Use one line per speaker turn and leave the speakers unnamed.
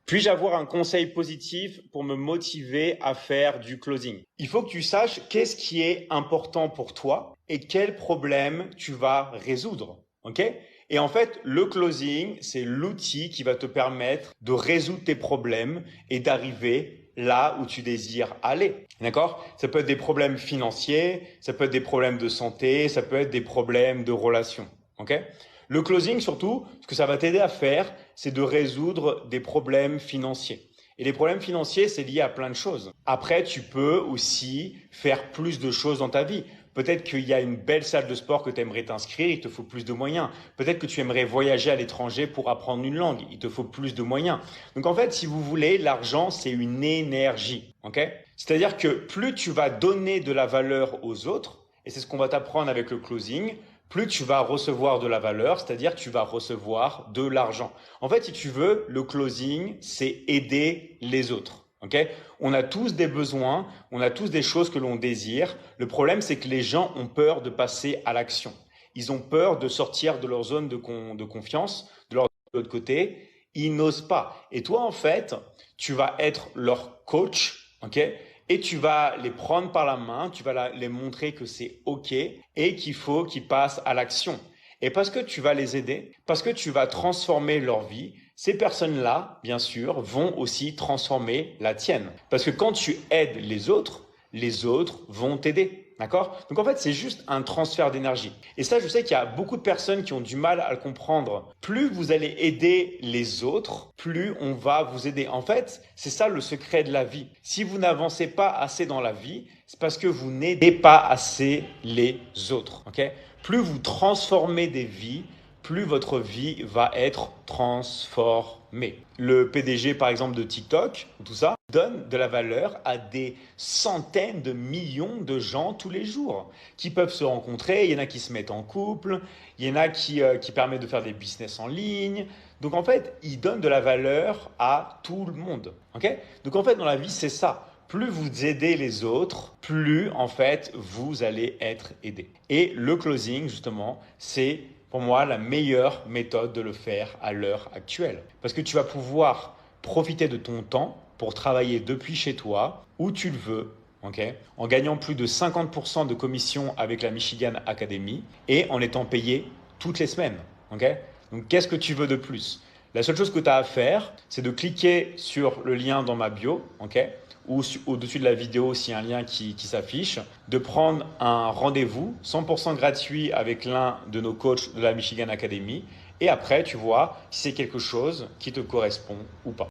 Puis-je avoir un conseil positif pour me motiver à faire du closing? Il faut que tu saches qu'est-ce qui est important pour toi et quel problème tu vas résoudre. OK? Et en fait, le closing, c'est l'outil qui va te permettre de résoudre tes problèmes et d'arriver là où tu désires aller. D'accord? Ça peut être des problèmes financiers, ça peut être des problèmes de santé, ça peut être des problèmes de relations. OK? Le closing, surtout, ce que ça va t'aider à faire, c'est de résoudre des problèmes financiers. Et les problèmes financiers, c'est lié à plein de choses. Après, tu peux aussi faire plus de choses dans ta vie. Peut-être qu'il y a une belle salle de sport que tu aimerais t'inscrire, il te faut plus de moyens. Peut-être que tu aimerais voyager à l'étranger pour apprendre une langue, il te faut plus de moyens. Donc en fait, si vous voulez, l'argent, c'est une énergie. Okay? C'est-à-dire que plus tu vas donner de la valeur aux autres, et c'est ce qu'on va t'apprendre avec le closing, plus tu vas recevoir de la valeur, c'est-à-dire tu vas recevoir de l'argent. En fait, si tu veux, le closing, c'est aider les autres. Okay? On a tous des besoins, on a tous des choses que l'on désire. Le problème, c'est que les gens ont peur de passer à l'action. Ils ont peur de sortir de leur zone de confiance, de l'autre côté. Ils n'osent pas. Et toi, en fait, tu vas être leur coach, ok? Et tu vas les prendre par la main, tu vas les montrer que c'est OK et qu'il faut qu'ils passent à l'action. Et parce que tu vas les aider, parce que tu vas transformer leur vie, ces personnes-là, bien sûr, vont aussi transformer la tienne. Parce que quand tu aides les autres vont t'aider. D'accord? Donc en fait, c'est juste un transfert d'énergie. Et ça, je sais qu'il y a beaucoup de personnes qui ont du mal à le comprendre. Plus vous allez aider les autres, plus on va vous aider. En fait, c'est ça le secret de la vie. Si vous n'avancez pas assez dans la vie, c'est parce que vous n'aidez pas assez les autres. Okay? Plus vous transformez des vies, plus votre vie va être transformée. Le PDG, par exemple, de TikTok, tout ça, donne de la valeur à des centaines de millions de gens tous les jours qui peuvent se rencontrer. Il y en a qui se mettent en couple, il y en a qui permettent de faire des business en ligne. Donc en fait, il donne de la valeur à tout le monde. Okay? Donc en fait, dans la vie, c'est ça. Plus vous aidez les autres, plus en fait vous allez être aidé. Et le closing, justement, c'est pour moi la meilleure méthode de le faire à l'heure actuelle. Parce que tu vas pouvoir profiter de ton temps pour travailler depuis chez toi, où tu le veux, okay, en gagnant plus de 50% de commission avec la Michigan Academy et en étant payé toutes les semaines. Okay. Donc qu'est-ce que tu veux de plus? La seule chose que tu as à faire, c'est de cliquer sur le lien dans ma bio, okay, ou au-dessus de la vidéo s'il y a un lien qui s'affiche, de prendre un rendez-vous 100% gratuit avec l'un de nos coachs de la Michigan Academy. Et après, tu vois si c'est quelque chose qui te correspond ou pas.